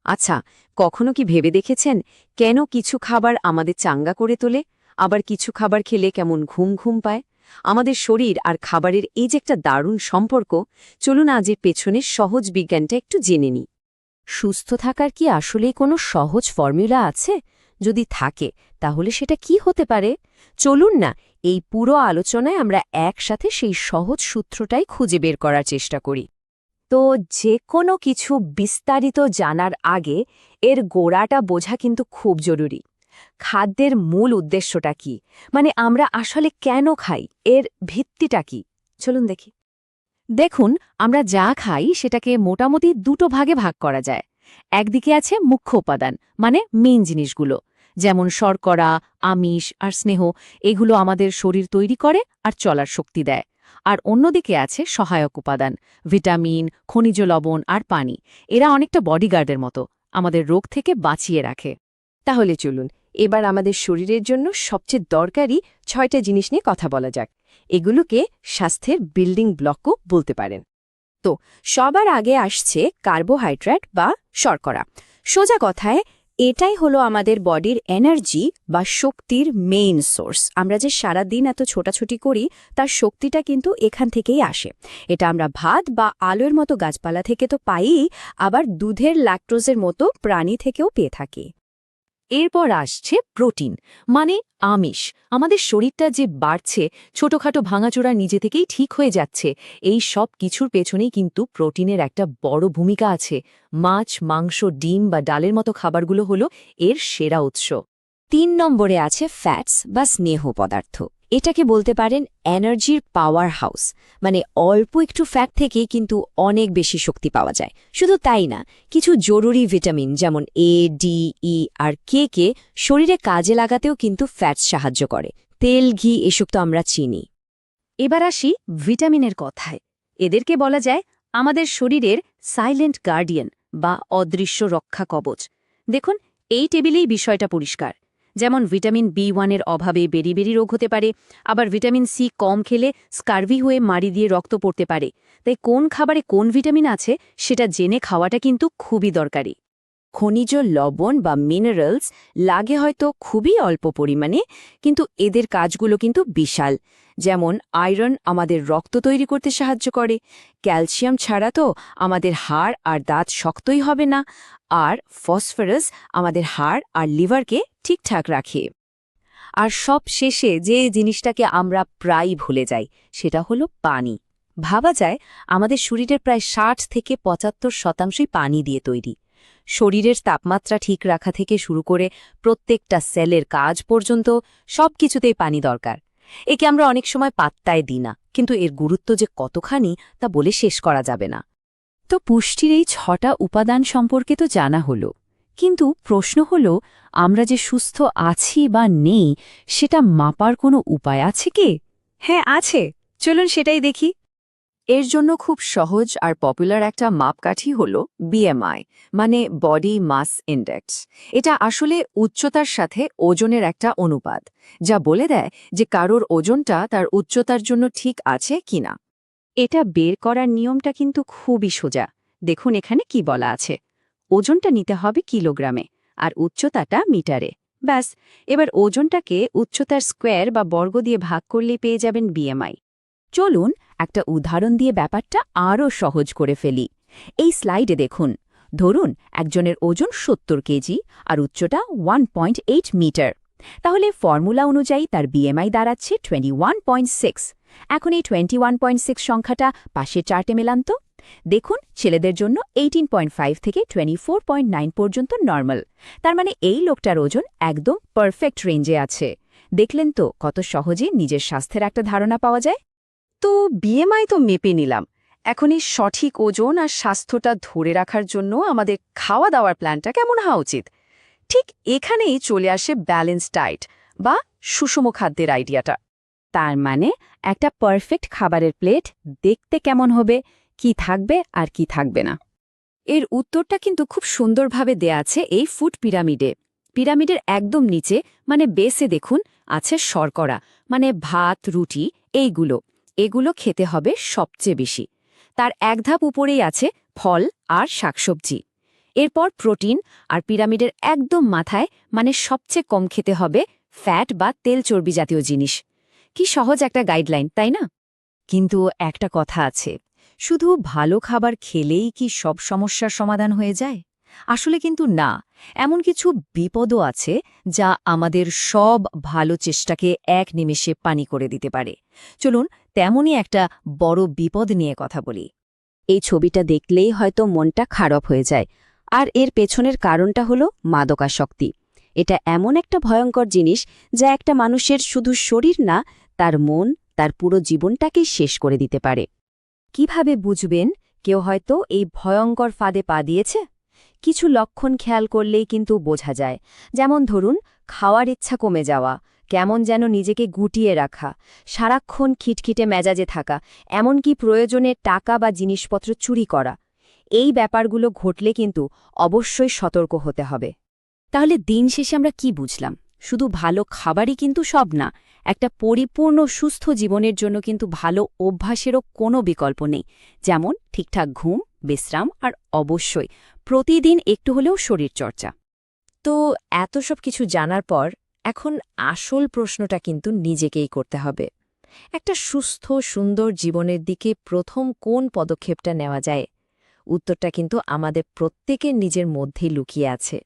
আচ্ছা, কখনো কি ভেবে দেখেছেন কেন কিছু খাবার আমাদের চাঙ্গা করে তোলে, আবার কিছু খাবার খেলে কেমন ঘুম ঘুম পায়? আমাদের শরীর আর খাবারের এই যে একটা দারুণ সম্পর্ক, চলুন আজ এর পেছনের সহজ বিজ্ঞানটা একটু জেনে নিই। সুস্থ থাকার কি আসলেই কোনো সহজ ফর্মুলা আছে? যদি থাকে তাহলে সেটা কি হতে পারে? চলুন না এই পুরো আলোচনায় আমরা একসাথে সেই সহজ সূত্রটাই খুঁজে বের করার চেষ্টা করি। তো যে কোনো কিছু বিস্তারিত জানার আগে এর গোড়াটা বোঝা কিন্তু খুব জরুরি। খাদ্যের মূল উদ্দেশ্যটা কি, মানে আমরা আসলে কেন খাই, এর ভিত্তিটা কি? চলুন দেখি। দেখুন, আমরা যা খাই সেটাকে মোটামুটি দুটো ভাগে ভাগ করা যায়। একদিকে আছে মুখ্য উপাদান, মানে মেইন জিনিসগুলো, যেমন শর্করা, আমিষ আর স্নেহ। এগুলো আমাদের শরীর তৈরি করে আর চলার শক্তি দেয়। আর অন্যদিকে আছে সহায়ক উপাদান, ভিটামিন, খনিজ লবণ আর পানি। এরা অনেকটা বডিগার্ডের মতো, আমাদের রোগ থেকে বাঁচিয়ে রাখে। তাহলে চলুন এবার আমাদের শরীরের জন্য সবচেয়ে দরকারি 6টা জিনিস নিয়ে কথা বলা যাক। এগুলোকে স্বাস্থ্যের বিল্ডিং ব্লকও বলতে পারেন। তো সবার আগে আসছে কার্বোহাইড্রেট বা শর্করা। সোজা কথায় এটাই হলো আমাদের বডির এনার্জি বা শক্তির মেইন সোর্স। আমরা যে সারাদিন এত ছোটাছুটি করি তার শক্তিটা কিন্তু এখান থেকেই আসে। এটা আমরা ভাত বা আলুর মতো গাছপালা থেকে তো পাইই, আবার দুধের ল্যাকটোজের মতো প্রাণী থেকেও পেয়ে থাকি। এরপর আসছে প্রোটিন, মানে আমিষ। আমাদের শরীরটা যে বাড়ছে, ছোটখাটো ভাঙাচোরা নিজে থেকেই ঠিক হয়ে যাচ্ছে, এই সব কিছুর পেছনেই কিন্তু প্রোটিনের একটা বড় ভূমিকা আছে। মাছ, মাংস, ডিম বা ডালের মতো খাবারগুলো হলো এর সেরা উৎস। 3 নম্বরে আছে ফ্যাটস বা স্নেহ পদার্থ। এটাকে বলতে পারেন এনার্জির পাওয়ার হাউস। মানে অল্প একটু ফ্যাট থেকেই কিন্তু অনেক বেশি শক্তি পাওয়া যায়। শুধু তাই না, কিছু জরুরি ভিটামিন যেমন এ, ডি, ই আর কে শরীরে কাজে লাগাতেও কিন্তু ফ্যাটস সাহায্য করে। তেল, ঘি এসব তো আমরা চিনি। এবার আসি ভিটামিনের কথায়। এদেরকে বলা যায় আমাদের শরীরের সাইলেন্ট গার্ডিয়ান বা অদৃশ্য রক্ষা কবচ। দেখুন, এই টেবিলেই বিষয়টা পরিষ্কার। যেমন ভিটামিন বি1-এর অভাবে বেরিবেরি রোগ হতে পারে, আবার ভিটামিন সি কম খেলে স্কার্ভি হয়ে মাড়ি দিয়ে রক্ত পড়তে পারে। তাই কোন খাবারে কোন ভিটামিন আছে সেটা জেনে খাওয়াটা কিন্তু খুবই দরকারি। খনিজ লবণ বা মিনারেলস লাগে হয়তো খুবই অল্প পরিমাণে, কিন্তু এদের কাজগুলো কিন্তু বিশাল। যেমন আয়রন আমাদের রক্ত তৈরি করতে সাহায্য করে, ক্যালসিয়াম ছাড়া তো আমাদের হাড় আর দাঁত শক্তই হবে না, আর ফসফরাস আমাদের হাড় আর লিভারকে ঠিকঠাক রাখে। আর সব শেষে যে জিনিসটাকে আমরা প্রায়ই ভুলে যাই, সেটা হলো পানি। ভাবা যায় আমাদের শরীরের প্রায় 60 থেকে 75% পানি দিয়ে তৈরি। শরীরের তাপমাত্রা ঠিক রাখা থেকে শুরু করে প্রত্যেকটা সেলের কাজ পর্যন্ত সবকিছুতেই পানি দরকার। একে আমরা অনেক সময় পাত্তায় দিই না, কিন্তু এর গুরুত্ব যে কতখানি তা বলে শেষ করা যাবে না। তো পুষ্টির এই 6টা উপাদান সম্পর্কে তো জানা হলো, কিন্তু প্রশ্ন হলো, আমরা যে সুস্থ আছি বা নেই সেটা মাপার কোনো উপায় আছে কি? হ্যাঁ আছে, চলুন সেটাই দেখি। এর জন্য খুব সহজ আর পপুলার একটা মাপকাঠি হল বিএমআই, মানে বডি মাস ইন্ডেক্স। এটা আসলে উচ্চতার সাথে ওজনের একটা অনুপাত, যা বলে দেয় যে কারোর ওজনটা তার উচ্চতার জন্য ঠিক আছে কিনা। এটা বের করার নিয়মটা কিন্তু খুবই সোজা। দেখুন এখানে কি বলা আছে। ওজনটা নিতে হবে কিলোগ্রামে আর উচ্চতাটা মিটারে। ব্যাস, এবার ওজনটাকে উচ্চতার স্কোয়ার বা বর্গ দিয়ে ভাগ করলেই পেয়ে যাবেন বিএমআই। চলুন একটা উদাহরণ দিয়ে ব্যাপারটা আরও সহজ করে ফেলি। এই স্লাইডে দেখুন, ধরুন একজনের ওজন 70 কেজি আর উচ্চতা 1.8 মিটার। তাহলে ফর্মুলা অনুযায়ী তার বিএমআই দাঁড়াচ্ছে 21.6। এখন এই 21.6 সংখ্যাটা পাশের চার্টে মেলান তো। দেখুন, ছেলেদের জন্য 18.5 থেকে 24.9 পর্যন্ত নর্মাল। তার মানে এই লোকটার ওজন একদম পারফেক্ট রেঞ্জে আছে। দেখলেন তো কত সহজে নিজের স্বাস্থ্যের একটা ধারণা পাওয়া যায়। তো বিএমআই তো মেপে নিলাম, এখন এই সঠিক ওজন আর স্বাস্থ্যটা ধরে রাখার জন্য আমাদের খাওয়া দাওয়ার প্ল্যানটা কেমন হওয়া উচিত? ঠিক এখানেই চলে আসে ব্যালেন্স ডায়েট বা সুষম খাদ্যের আইডিয়াটা। তার মানে একটা পারফেক্ট খাবারের প্লেট দেখতে কেমন হবে, কি থাকবে আর কি থাকবে না। এর উত্তরটা কিন্তু খুব সুন্দরভাবে দেয়া আছে এই ফুড পিরামিডে। পিরামিডের একদম নিচে, মানে বেসে দেখুন, আছে শর্করা, মানে ভাত, রুটি, এগুলো খেতে হবে সবচেয়ে বেশি। তার এক ধাপ উপরেই আছে ফল আর শাকসবজি। এরপর প্রোটিন, আর পিরামিডের একদম মাথায় মানে সবচেয়ে কম খেতে হবে ফ্যাট বা তেল চর্বি জাতীয় জিনিস। কি সহজ একটা গাইডলাইন, তাই না? কিন্তু একটা কথা আছে, শুধু ভালো খাবার খেলেই কি সব সমস্যার সমাধান হয়ে যায়? আসলে কিন্তু না, এমন কিছু বিপদও আছে যা আমাদের সব ভালো চেষ্টাকে এক নিমেষে পানি করে দিতে পারে। চলুন তেমনই একটা বড় বিপদ নিয়ে কথা বলি। এই ছবিটা দেখলেই হয়তো মনটা খারাপ হয়ে যায়, আর এর পেছনের কারণটা হলো মাদকাসক্তি। এটা এমন একটা ভয়ঙ্কর জিনিস যা একটা মানুষের শুধু শরীর না, তার মন, তার পুরো জীবনটাকেই শেষ করে দিতে পারে। কিভাবে বুঝবেন কেউ হয়তো এই ভয়ঙ্কর ফাঁদে পা দিয়েছে? কিছু লক্ষণ খেয়াল করলেই কিন্তু বোঝা যায়। যেমন ধরুন, খাওয়ার ইচ্ছা কমে যাওয়া, কেমন যেন নিজেকে গুটিয়ে রাখা, সারাক্ষণ খিটখিটে মেজাজে থাকা, এমনকি প্রয়োজনে টাকা বা জিনিসপত্র চুরি করা। এই ব্যাপারগুলো ঘটলে কিন্তু অবশ্যই সতর্ক হতে হবে। তাহলে দিন শেষে আমরা কি বুঝলাম? শুধু ভালো খাবারই কিন্তু সব না। একটা পরিপূর্ণ সুস্থ জীবনের জন্য কিন্তু ভালো অভ্যাসেরও কোনো বিকল্প নেই। যেমন ঠিকঠাক ঘুম, বিশ্রাম আর অবশ্যই প্রতিদিন একটু হলেও শরীরচর্চা। তো এত সব কিছু জানার পর এখন আসল প্রশ্নটা কিন্তু নিজেকেই করতে হবে। একটা সুস্থ সুন্দর জীবনের দিকে প্রথম কোন পদক্ষেপটা নেওয়া যায়? উত্তরটা কিন্তু আমাদের প্রত্যেকের নিজের মধ্যেই লুকিয়ে আছে।